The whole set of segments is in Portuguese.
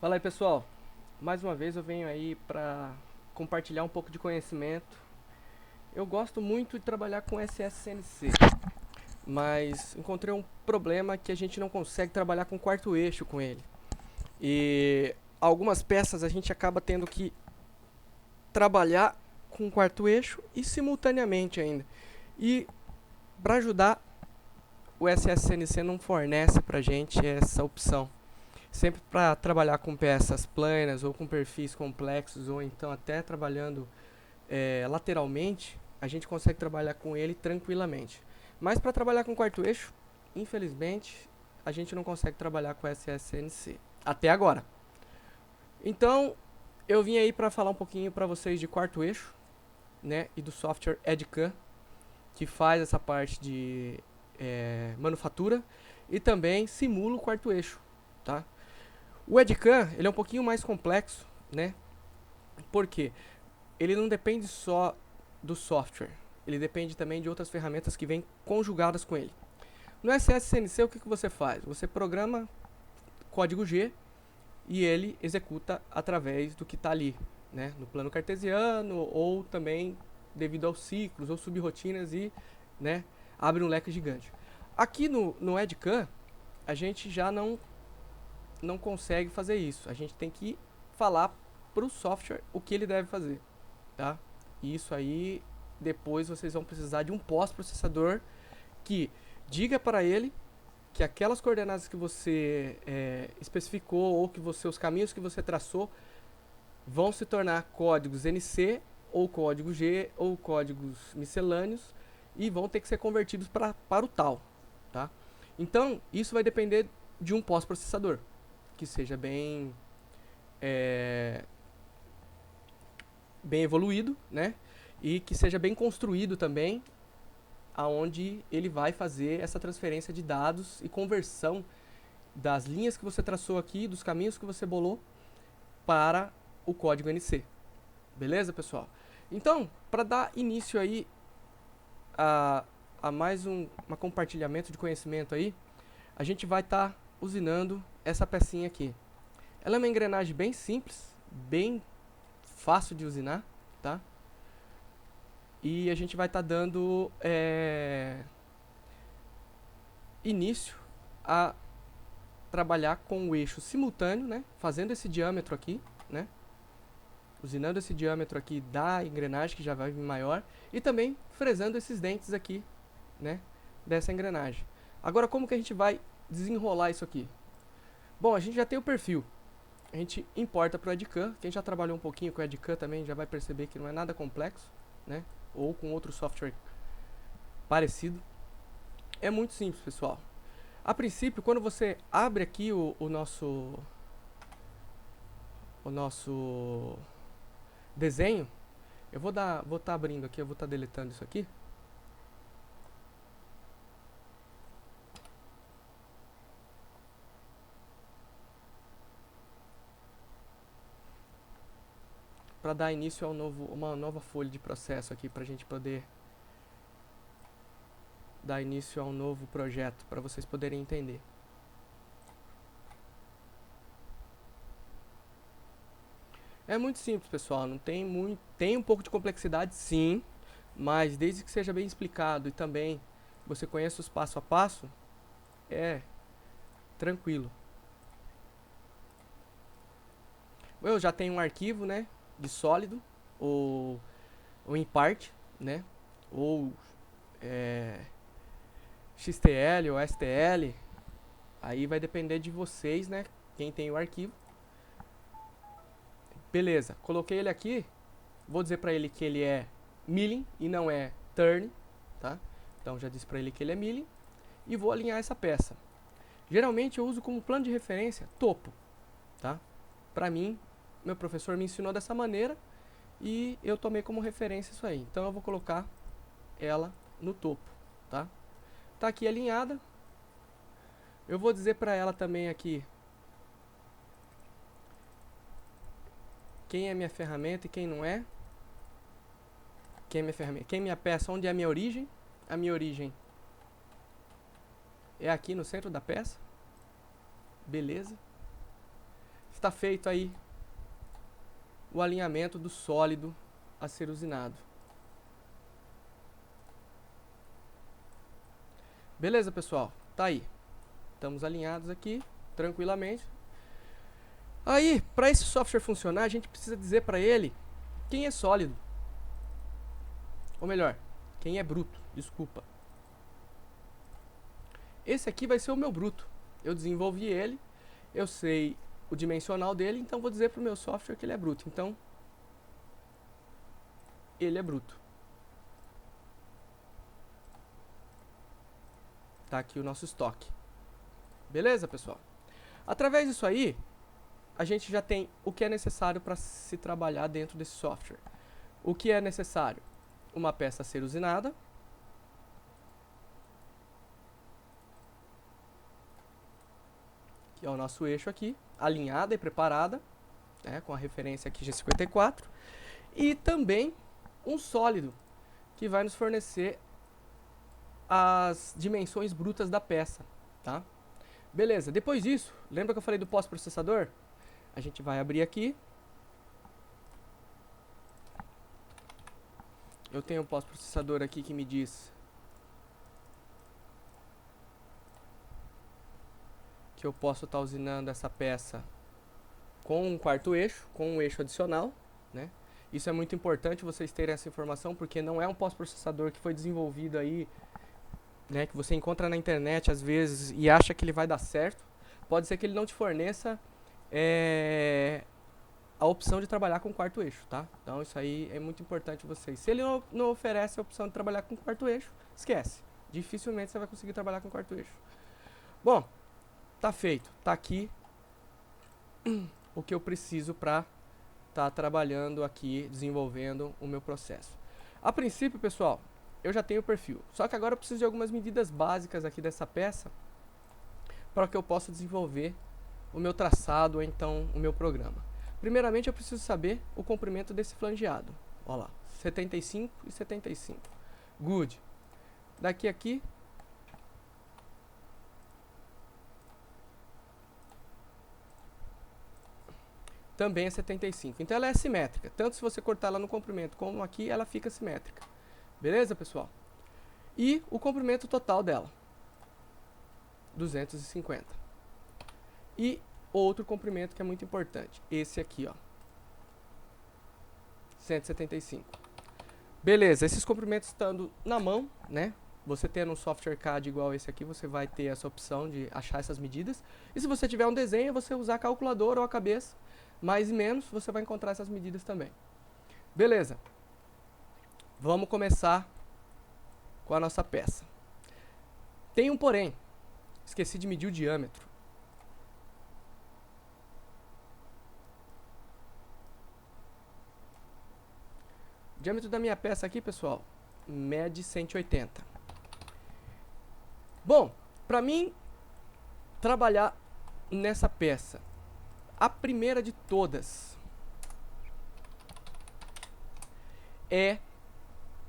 Fala aí, pessoal. Mais uma vez eu venho aí para compartilhar um pouco de conhecimento. Eu gosto muito de trabalhar com SSCNC, mas encontrei um problema que a gente não consegue trabalhar com quarto eixo com ele. E algumas peças a gente acaba tendo que trabalhar com quarto eixo e simultaneamente ainda. E para ajudar, o SSCNC não fornece pra gente essa opção. Sempre para trabalhar com peças planas ou com perfis complexos ou então até trabalhando lateralmente, a gente consegue trabalhar com ele tranquilamente. Mas para trabalhar com quarto eixo, infelizmente, a gente não consegue trabalhar com SSNC até agora. Então, eu vim aí para falar um pouquinho para vocês de quarto eixo, né, e do software EdCAM, que faz essa parte de manufatura e também simula o quarto eixo, tá? O EdCAM, ele é um pouquinho mais complexo, né? Porque ele não depende só do software, ele depende também de outras ferramentas que vêm conjugadas com ele. No SSCNC, o que você faz? Você programa código G e ele executa através do que está ali, né? No plano cartesiano ou também devido aos ciclos ou subrotinas e, né, abre um leque gigante. Aqui no EdCAM, a gente já não consegue fazer isso. A gente tem que falar para o software o que ele deve fazer, tá? E isso aí, depois vocês vão precisar de um pós-processador que diga para ele que aquelas coordenadas que você especificou ou que os caminhos que você traçou vão se tornar códigos NC ou código G ou códigos miscelâneos e vão ter que ser convertidos para o tal, tá? Então, isso vai depender de um pós-processador que seja bem evoluído, né? E que seja bem construído também, aonde ele vai fazer essa transferência de dados e conversão das linhas que você traçou aqui, dos caminhos que você bolou para o código NC. Beleza, pessoal? Então, para dar início aí a mais um compartilhamento de conhecimento aí, a gente vai estar usinando essa pecinha aqui. Ela é uma engrenagem bem simples, bem fácil de usinar, tá? E a gente vai estar dando início a trabalhar com o eixo simultâneo, né? Fazendo esse diâmetro aqui, né? Usinando esse diâmetro aqui da engrenagem, que já vai vir maior, e também fresando esses dentes aqui, né? Dessa engrenagem. Agora, como que a gente vai desenrolar isso aqui? Bom, a gente já tem o perfil. A gente importa para o EdCAM. Quem já trabalhou um pouquinho com o EdCAM também já vai perceber que não é nada complexo, né? Ou com outro software parecido. É muito simples, pessoal. A princípio, quando você abre aqui o nosso desenho, eu vou estar abrindo aqui, eu vou estar deletando isso aqui. Para dar início a uma nova folha de processo aqui, para a gente poder dar início a um novo projeto, para vocês poderem entender. É muito simples, pessoal, não tem muito, tem um pouco de complexidade, sim, mas desde que seja bem explicado e também você conheça os passo a passo, é tranquilo. Eu já tenho um arquivo, né, de sólido ou em parte, né, ou XTL ou STL, aí vai depender de vocês, né, quem tem o arquivo. Beleza, coloquei ele aqui, vou dizer para ele que ele é milling e não é turn, tá? Então já disse para ele que ele é milling e vou alinhar essa peça. Geralmente eu uso como plano de referência topo, tá? Para mim, meu professor me ensinou dessa maneira e eu tomei como referência isso aí. Então eu vou colocar ela no topo, tá? Tá aqui alinhada. Eu vou dizer para ela também aqui quem é minha ferramenta e quem não é. Quem é minha ferramenta? Quem é minha peça? Onde é a minha origem? A minha origem é aqui no centro da peça. Beleza. tá feito aí o alinhamento do sólido a ser usinado. Beleza, pessoal? Tá aí. Estamos alinhados aqui, tranquilamente. Aí, para esse software funcionar, a gente precisa dizer para ele quem é sólido. Ou melhor, quem é bruto, desculpa. Esse aqui vai ser o meu bruto. Eu desenvolvi ele, eu sei o dimensional dele, então vou dizer para o meu software que ele é bruto. Então, ele é bruto. Tá aqui o nosso estoque. Beleza, pessoal? Através disso aí, a gente já tem o que é necessário para se trabalhar dentro desse software. O que é necessário? Uma peça a ser usinada. Que é o nosso eixo aqui, alinhada e preparada, né, com a referência aqui G54. E também um sólido, que vai nos fornecer as dimensões brutas da peça, tá? Beleza, depois disso, lembra que eu falei do pós-processador? A gente vai abrir aqui. Eu tenho um pós-processador aqui que me diz que eu posso estar usinando essa peça com um quarto eixo, com um eixo adicional, né? Isso é muito importante vocês terem essa informação, porque não é um pós-processador que foi desenvolvido aí, né, que você encontra na internet às vezes e acha que ele vai dar certo. Pode ser que ele não te forneça a opção de trabalhar com quarto eixo, tá? Então isso aí é muito importante vocês. Se ele não oferece a opção de trabalhar com quarto eixo, esquece. Dificilmente você vai conseguir trabalhar com quarto eixo. Bom, tá feito. Tá aqui o que eu preciso para estar trabalhando aqui, desenvolvendo o meu processo. A princípio, pessoal, eu já tenho o perfil. Só que agora eu preciso de algumas medidas básicas aqui dessa peça para que eu possa desenvolver o meu traçado ou então o meu programa. Primeiramente, eu preciso saber o comprimento desse flangeado. Olha lá, 75 e 75. Good. Daqui a aqui, também é 75. Então ela é simétrica. Tanto se você cortar ela no comprimento como aqui, ela fica simétrica. Beleza, pessoal? E o comprimento total dela, 250. E outro comprimento que é muito importante, esse aqui, ó, 175. Beleza, esses comprimentos estando na mão, né? Você tendo um software CAD igual esse aqui, você vai ter essa opção de achar essas medidas. E se você tiver um desenho, você usar a calculadora ou a cabeça, mais e menos, você vai encontrar essas medidas também. Beleza. Vamos começar com a nossa peça. Tem um porém. Esqueci de medir o diâmetro. O diâmetro da minha peça aqui, pessoal, mede 180. Bom, para mim trabalhar nessa peça, a primeira de todas é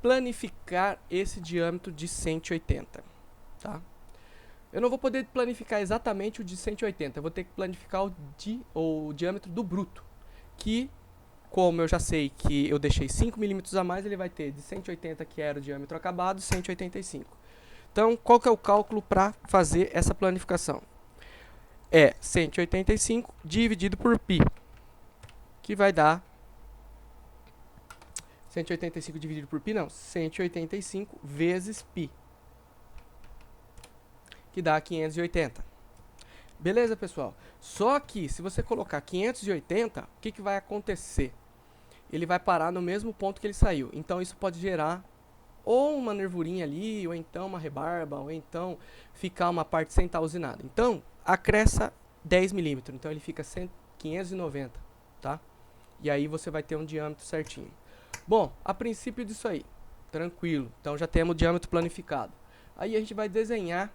planificar esse diâmetro de 180, tá? Eu não vou poder planificar exatamente o de 180, eu vou ter que planificar o diâmetro do bruto, que, como eu já sei que eu deixei 5 milímetros a mais, ele vai ter de 180, que era o diâmetro acabado, 185. Então, qual que é o cálculo para fazer essa planificação? É 185 dividido por π, que vai dar 185 dividido por π, não, 185 vezes π, que dá 580. Beleza, pessoal? Só que, se você colocar 580, o que vai acontecer? Ele vai parar no mesmo ponto que ele saiu. Então, isso pode gerar ou uma nervurinha ali, ou então uma rebarba, ou então ficar uma parte sem estar usinada. Então, acresça 10 milímetros. Então, ele fica 590, tá? E aí, você vai ter um diâmetro certinho. Bom, a princípio disso aí, tranquilo. Então, já temos o diâmetro planificado. Aí, a gente vai desenhar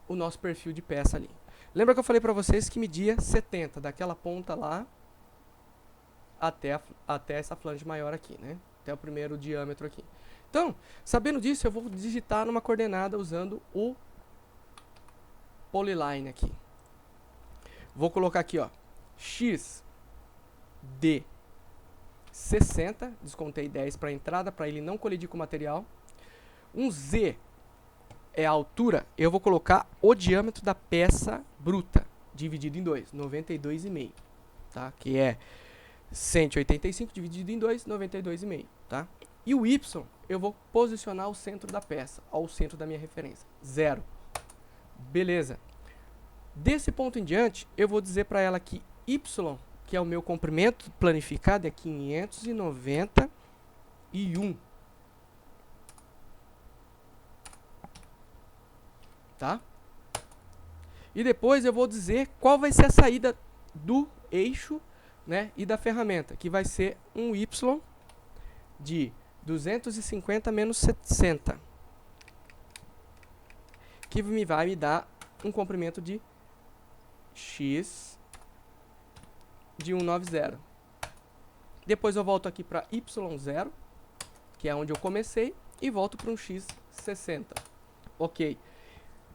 o nosso perfil de peça ali. Lembra que eu falei para vocês que media 70, daquela ponta lá até essa flange maior aqui, né? Até o primeiro diâmetro aqui. Então, sabendo disso, eu vou digitar numa coordenada usando o polyline aqui. Vou colocar aqui, ó, X de 60, descontei 10 para a entrada, para ele não colidir com o material. Um Z é a altura, eu vou colocar o diâmetro da peça bruta, dividido em 2, 92,5, tá? Que é 185 dividido em 2, 92,5, tá? E o Y, eu vou posicionar o centro da peça, ao centro da minha referência, 0. Beleza. Desse ponto em diante, eu vou dizer para ela que Y, que é o meu comprimento planificado, é 591. Tá? E depois eu vou dizer qual vai ser a saída do eixo, né, e da ferramenta, que vai ser um Y de 250 menos 60, que vai me dar um comprimento de X de 190. Depois eu volto aqui para Y0, que é onde eu comecei, e volto para um X60. Ok.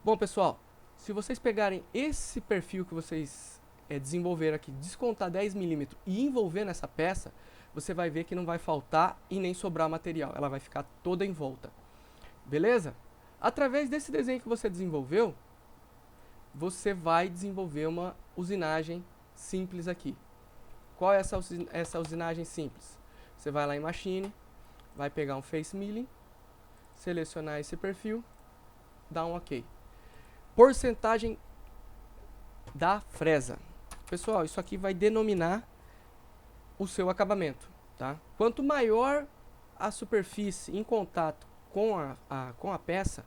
Bom, pessoal, se vocês pegarem esse perfil que vocês desenvolveram aqui, descontar 10 mm e envolver nessa peça, você vai ver que não vai faltar e nem sobrar material. Ela vai ficar toda em volta. Beleza? Através desse desenho que você desenvolveu, você vai desenvolver uma usinagem simples aqui. Qual é essa usinagem simples? Você vai lá em Machine, vai pegar um Face Milling, selecionar esse perfil, dar um OK. Porcentagem da fresa. Pessoal, isso aqui vai denominar o seu acabamento, tá? Quanto maior a superfície em contato com a peça,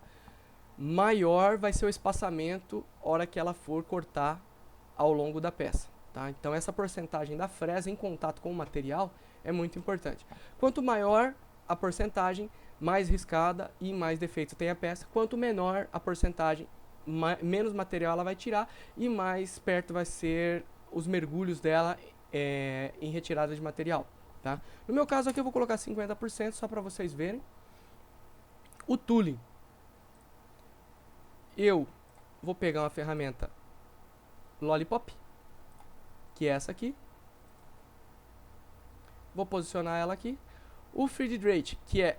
maior vai ser o espaçamento hora que ela for cortar ao longo da peça, tá? Então essa porcentagem da fresa em contato com o material é muito importante. Quanto maior a porcentagem, mais riscada e mais defeitos tem a peça. Quanto menor a porcentagem, menos material ela vai tirar e mais perto vai ser os mergulhos dela em retirada de material, tá? No meu caso aqui eu vou colocar 50% só para vocês verem. O tooling, eu vou pegar uma ferramenta Lollipop, que é essa aqui, vou posicionar ela aqui. O feed rate, que é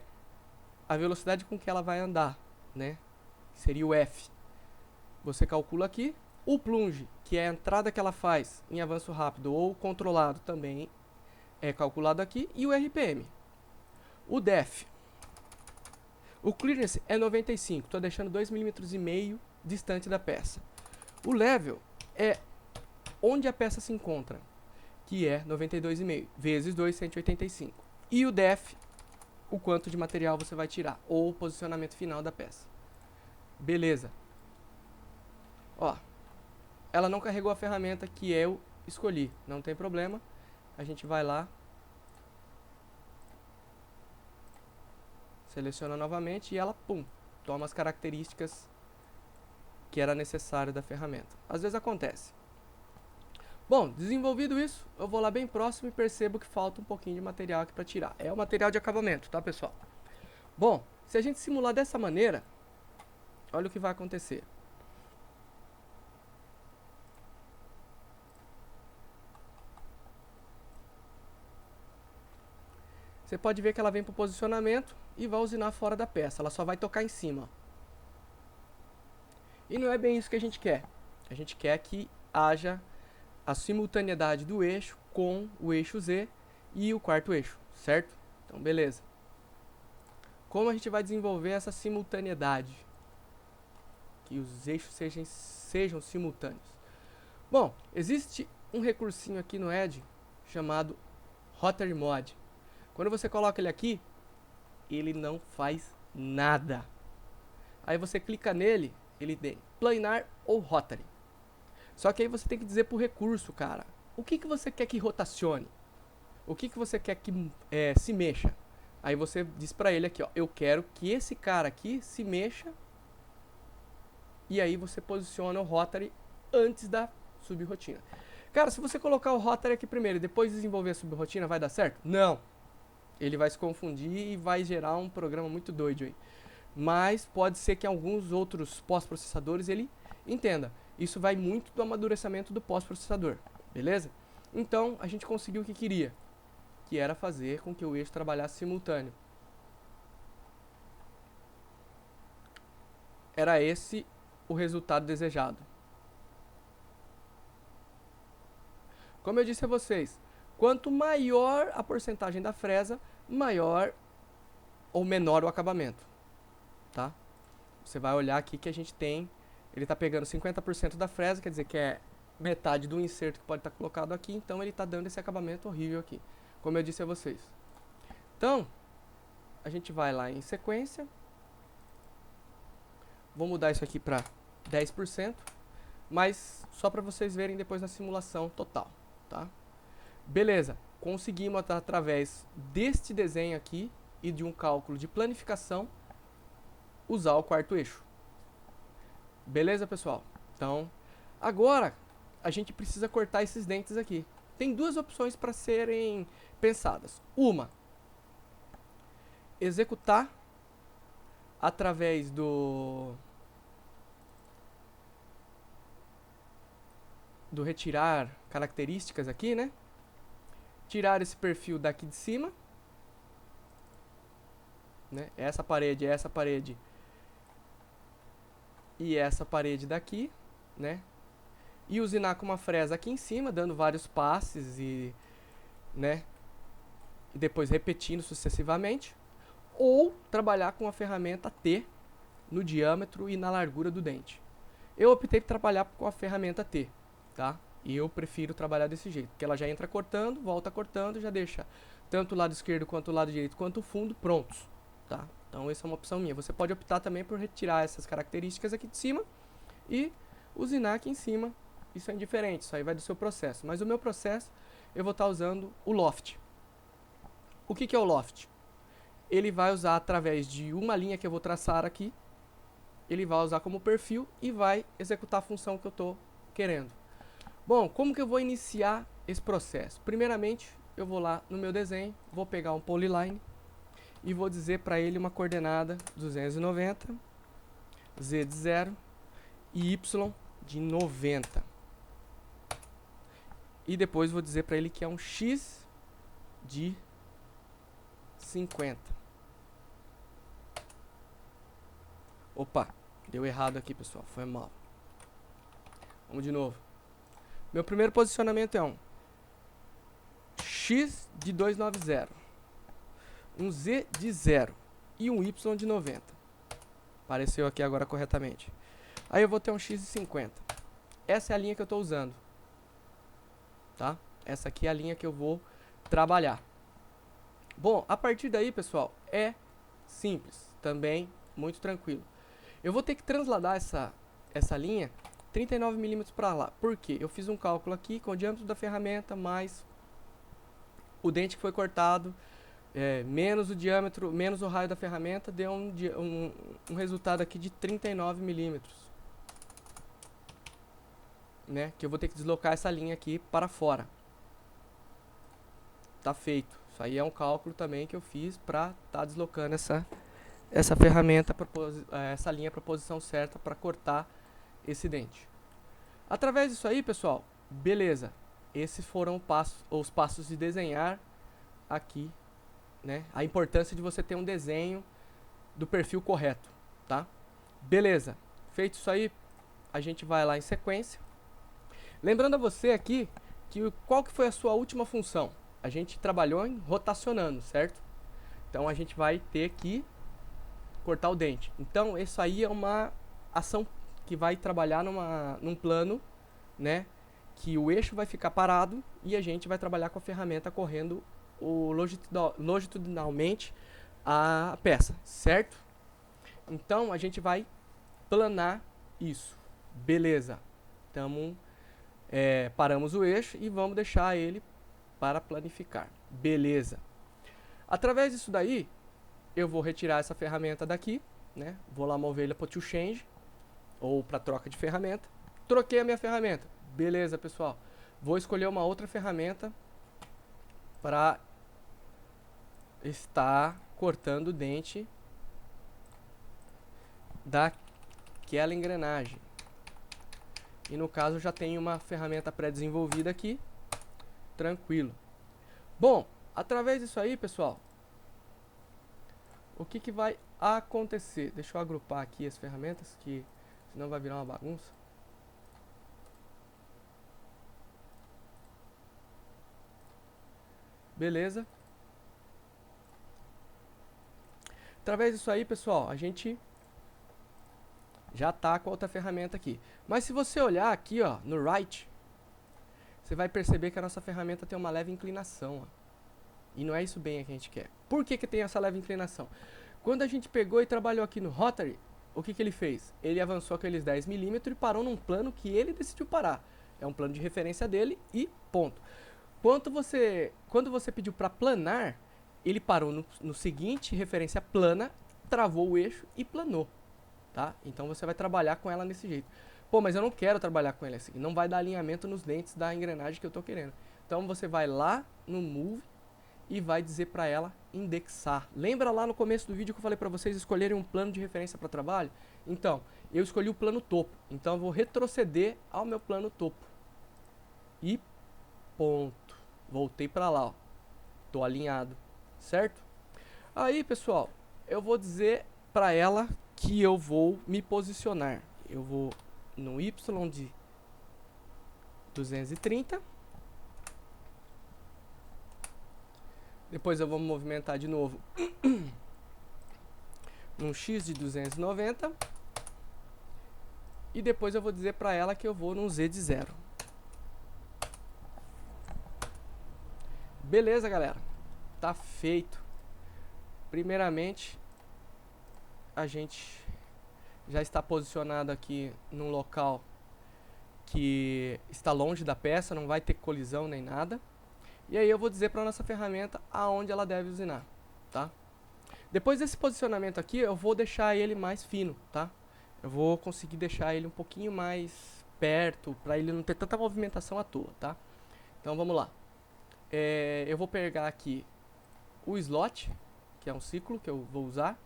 a velocidade com que ela vai andar, né? Seria o F. Você calcula aqui. O plunge, que é a entrada que ela faz em avanço rápido ou controlado, também é calculado aqui. E o RPM. O def. O clearance é 95. Estou deixando 2,5 mm distante da peça. O level é onde a peça se encontra, que é 92,5 vezes 2, 185. E o def, o quanto de material você vai tirar, ou o posicionamento final da peça. Beleza. Ó, ela não carregou a ferramenta que eu escolhi, não tem problema. A gente vai lá, seleciona novamente e ela, pum, toma as características que era necessário da ferramenta. Às vezes acontece. Bom, desenvolvido isso, eu vou lá bem próximo e percebo que falta um pouquinho de material aqui para tirar. É o material de acabamento, tá, pessoal? Bom, se a gente simular dessa maneira, olha o que vai acontecer. Você pode ver que ela vem para o posicionamento e vai usinar fora da peça. Ela só vai tocar em cima. E não é bem isso que a gente quer. A gente quer que haja a simultaneidade do eixo com o eixo Z e o quarto eixo, certo? Então, beleza. Como a gente vai desenvolver essa simultaneidade? Que os eixos sejam simultâneos. Bom, existe um recursinho aqui no Edge chamado Rotary Mod. Quando você coloca ele aqui, ele não faz nada. Aí você clica nele, ele tem planar ou rotary. Só que aí você tem que dizer pro recurso, cara, o que você quer que rotacione? O que você quer que se mexa? Aí você diz pra ele aqui, ó, eu quero que esse cara aqui se mexa. E aí você posiciona o rotary antes da subrotina. Cara, se você colocar o rotary aqui primeiro e depois desenvolver a subrotina, vai dar certo? Não. Ele vai se confundir e vai gerar um programa muito doido aí. Mas pode ser que alguns outros pós-processadores ele entenda. Isso vai muito do amadurecimento do pós-processador, beleza? Então, a gente conseguiu o que queria, que era fazer com que o eixo trabalhasse simultâneo. Era esse o resultado desejado. Como eu disse a vocês, quanto maior a porcentagem da fresa, maior ou menor o acabamento, tá? Você vai olhar aqui que a gente tem, ele está pegando 50% da fresa, quer dizer que é metade do inserto que pode estar colocado aqui, então ele está dando esse acabamento horrível aqui, como eu disse a vocês. Então, a gente vai lá em sequência, vou mudar isso aqui para 10%, mas só para vocês verem depois na simulação total, tá? Beleza, conseguimos através deste desenho aqui e de um cálculo de planificação usar o quarto eixo. Beleza, pessoal? Então, agora a gente precisa cortar esses dentes aqui. Tem duas opções para serem pensadas. Uma, executar através do retirar características aqui, né? Tirar esse perfil daqui de cima, né? Essa parede e essa parede daqui, né? E usinar com uma fresa aqui em cima, dando vários passes e, né? E depois repetindo sucessivamente. Ou trabalhar com a ferramenta T no diâmetro e na largura do dente. Eu optei por trabalhar com a ferramenta T, tá? E eu prefiro trabalhar desse jeito, porque ela já entra cortando, volta cortando, já deixa tanto o lado esquerdo quanto o lado direito quanto o fundo prontos, tá? Então essa é uma opção minha. Você pode optar também por retirar essas características aqui de cima e usinar aqui em cima. Isso é indiferente, isso aí vai do seu processo. Mas o meu processo, eu vou estar usando o Loft. O que é o Loft? Ele vai usar através de uma linha que eu vou traçar aqui, ele vai usar como perfil e vai executar a função que eu estou querendo. Bom, como que eu vou iniciar esse processo? Primeiramente, eu vou lá no meu desenho, vou pegar um polyline e vou dizer para ele uma coordenada 290, Z de 0 e Y de 90. E depois vou dizer para ele que é um X de 50. Opa, deu errado aqui, pessoal, foi mal. Vamos de novo. Meu primeiro posicionamento é um X de 290, um Z de 0 e um Y de 90. Apareceu aqui agora corretamente. Aí eu vou ter um X de 50. Essa é a linha que eu estou usando, tá? Essa aqui é a linha que eu vou trabalhar. Bom, a partir daí, pessoal, é simples, também muito tranquilo. Eu vou ter que transladar essa linha 39 mm para lá. Por quê? Eu fiz um cálculo aqui com o diâmetro da ferramenta mais o dente que foi cortado, menos o diâmetro, menos o raio da ferramenta, deu um resultado aqui de 39 mm. Né? Que eu vou ter que deslocar essa linha aqui para fora. Tá feito. Isso aí é um cálculo também que eu fiz para estar deslocando essa ferramenta, essa linha para a posição certa para cortar esse dente. Através disso aí, pessoal, beleza. Esses foram os passos de desenhar aqui, né? A importância de você ter um desenho do perfil correto, tá? Beleza. Feito isso aí, a gente vai lá em sequência. Lembrando a você aqui que qual que foi a sua última função? A gente trabalhou em rotacionando, certo? Então a gente vai ter que cortar o dente. Então isso aí é uma ação que vai trabalhar num plano, né? Que o eixo vai ficar parado e a gente vai trabalhar com a ferramenta correndo longitudinalmente a peça, certo? Então a gente vai planar isso. Beleza. Paramos o eixo e vamos deixar ele para planificar. Beleza. Através disso daí, eu vou retirar essa ferramenta daqui, né? Vou lá mover ele para o to change, ou para troca de ferramenta. Troquei a minha ferramenta. Beleza, pessoal. Vou escolher uma outra ferramenta para estar cortando o dente daquela engrenagem. E no caso, já tenho uma ferramenta pré-desenvolvida aqui. Tranquilo. Bom, através disso aí, pessoal, o que que vai acontecer? Deixa eu agrupar aqui as ferramentas, que senão vai virar uma bagunça. Beleza. Através disso aí, pessoal, a gente já tá com a outra ferramenta aqui. Mas se você olhar aqui, ó, no right, você vai perceber que a nossa ferramenta tem uma leve inclinação, ó. E não é isso bem que a gente quer. Por que que tem essa leve inclinação? Quando a gente pegou e trabalhou aqui no Rotary, o que que ele fez? Ele avançou aqueles 10 milímetros e parou num plano que ele decidiu parar. É um plano de referência dele e ponto. Quando você pediu para planar, ele parou no seguinte, referência plana, travou o eixo e planou. Tá? Então você vai trabalhar com ela nesse jeito. Pô, mas eu não quero trabalhar com ela assim. Não vai dar alinhamento nos dentes da engrenagem que eu tô querendo. Então você vai lá no Move e vai dizer para ela indexar. Lembra lá no começo do vídeo que eu falei para vocês escolherem um plano de referência para trabalho? Então, eu escolhi o plano topo. Então eu vou retroceder ao meu plano topo. E ponto. Voltei para lá, ó. Tô alinhado, certo? Aí, pessoal, eu vou dizer para ela que eu vou me posicionar. Eu vou no Y de 230. Depois eu vou me movimentar de novo num X de 290. E depois eu vou dizer para ela que eu vou num Z de 0. Beleza, galera? Tá feito. Primeiramente, a gente já está posicionado aqui num local que está longe da peça, não vai ter colisão nem nada. E aí eu vou dizer para nossa ferramenta aonde ela deve usinar, tá? Depois desse posicionamento aqui, eu vou deixar ele mais fino, tá? Eu vou conseguir deixar ele um pouquinho mais perto, para ele não ter tanta movimentação à toa, tá? Então vamos lá. Eu vou pegar aqui o slot, que é um ciclo que eu vou usar.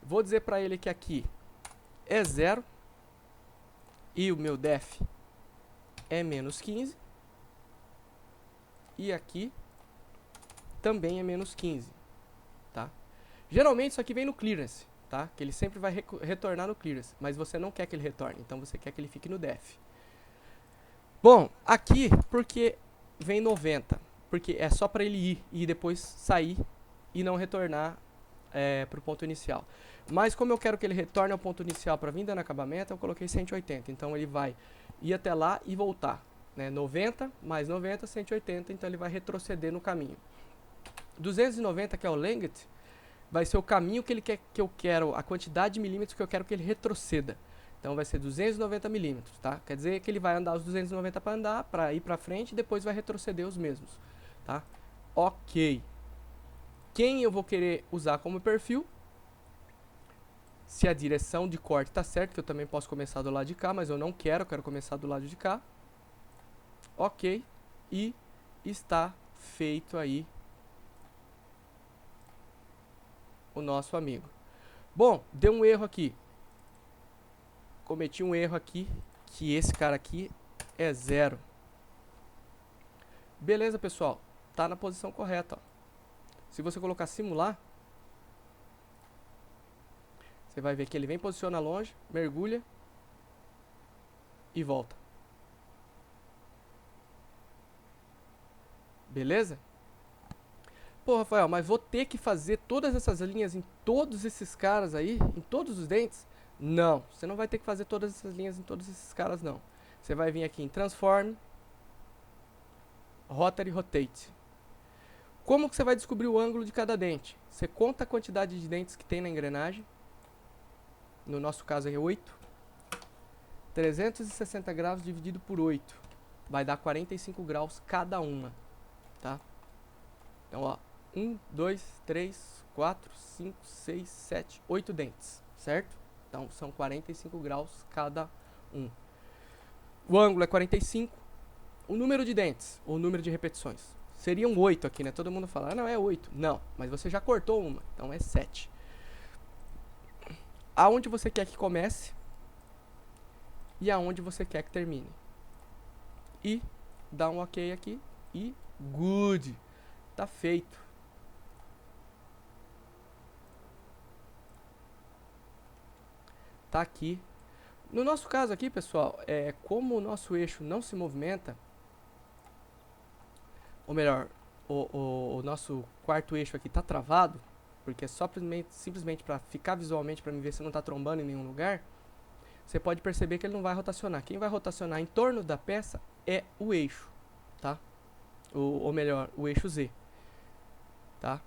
Vou dizer para ele que aqui é 0 e o meu def é menos 15. E aqui também é menos 15, tá? Geralmente isso aqui vem no clearance, tá? Que ele sempre vai retornar no clearance, mas você não quer que ele retorne, então você quer que ele fique no def. Bom, aqui porque vem 90, porque é só para ele ir e depois sair e não retornar para o ponto inicial. Mas como eu quero que ele retorne ao ponto inicial para vir dando acabamento, eu coloquei 180. Então ele vai ir até lá e voltar, né? 90 mais 90, 180. Então ele vai retroceder no caminho. 290, que é o length, vai ser o caminho que ele quer que eu quero, a quantidade de milímetros que eu quero que ele retroceda. Então vai ser 290 milímetros, tá? Quer dizer que ele vai andar os 290 para andar, para ir para frente e depois vai retroceder os mesmos, tá? Ok. Quem eu vou querer usar como perfil? Se a direção de corte está certa, que eu também posso começar do lado de cá, mas eu não quero, eu quero começar do lado de cá. Ok. E está feito aí o nosso amigo. Bom, deu um erro aqui. Cometi um erro aqui, que esse cara aqui é 0. Beleza, pessoal. Tá na posição correta, ó. Se você colocar simular, você vai ver que ele vem, posiciona longe, mergulha e volta. Beleza? Pô, Rafael, mas vou ter que fazer todas essas linhas em todos esses caras aí, em todos os dentes? Não, você não vai ter que fazer todas essas linhas em todos esses caras, não. Você vai vir aqui em Transform, Rotary, Rotate. Como que você vai descobrir o ângulo de cada dente? Você conta a quantidade de dentes que tem na engrenagem. No nosso caso é 8. 360 graus dividido por 8. Vai dar 45 graus cada uma. Tá? Então, ó. 1, 2, 3, 4, 5, 6, 7, 8 dentes. Certo? Então, são 45 graus cada um. O ângulo é 45. O número de dentes, ou número de repetições. Seriam 8 aqui, né? Todo mundo fala, ah, não, é 8. Não, mas você já cortou uma, então é 7. Aonde você quer que comece e aonde você quer que termine. E dá um ok aqui e Good. Tá feito. Tá aqui. No nosso caso aqui, pessoal, como o nosso eixo não se movimenta, ou melhor, o nosso quarto eixo aqui tá travado, porque é só simplesmente para ficar visualmente, para mim ver se não tá trombando em nenhum lugar, você pode perceber que ele não vai rotacionar. Quem vai rotacionar em torno da peça é o eixo, tá? Ou melhor, o eixo Z, tá?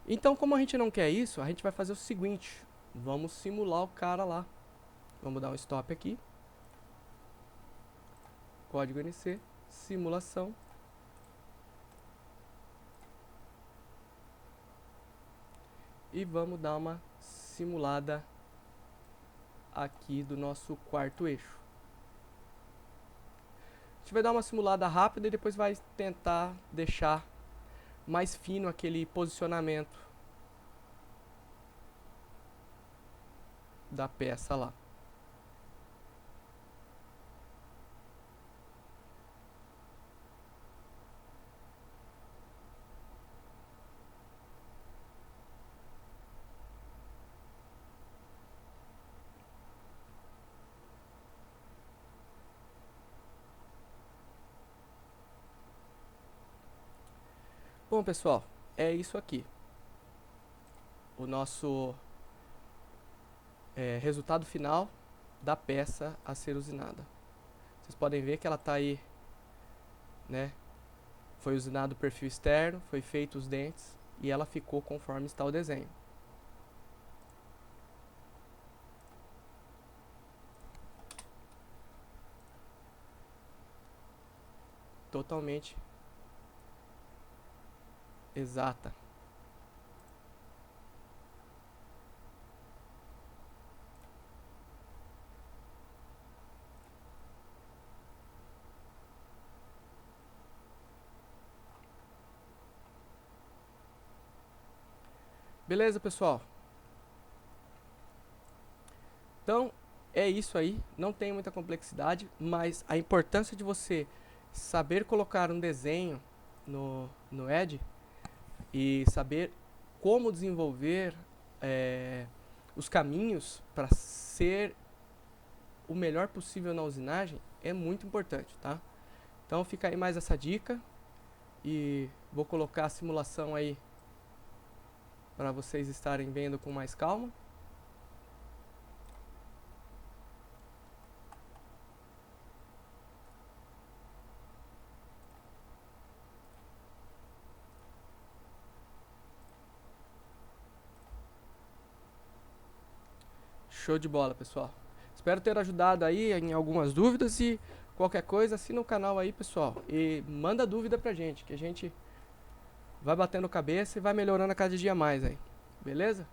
Então, como a gente não quer isso, a gente vai fazer o seguinte, vamos simular o cara lá. Vamos dar um stop aqui. Código NC, simulação. E vamos dar uma simulada aqui do nosso quarto eixo. A gente vai dar uma simulada rápida e depois vai tentar deixar mais fino aquele posicionamento da peça lá. Bom, pessoal, é isso aqui. O nosso resultado final da peça a ser usinada. Vocês podem ver que ela está aí, né? Foi usinado o perfil externo, foi feito os dentes e ela ficou conforme está o desenho. Totalmente exata. Beleza, pessoal? Então, é isso aí. Não tem muita complexidade, mas a importância de você saber colocar um desenho no Edge e saber como desenvolver os caminhos para ser o melhor possível na usinagem é muito importante, tá? Então fica aí mais essa dica e vou colocar a simulação aí para vocês estarem vendo com mais calma. Show de bola, pessoal. Espero ter ajudado aí em algumas dúvidas e qualquer coisa, assina o canal aí, pessoal. E manda dúvida pra gente, que a gente vai batendo cabeça e vai melhorando a cada dia mais aí. Beleza?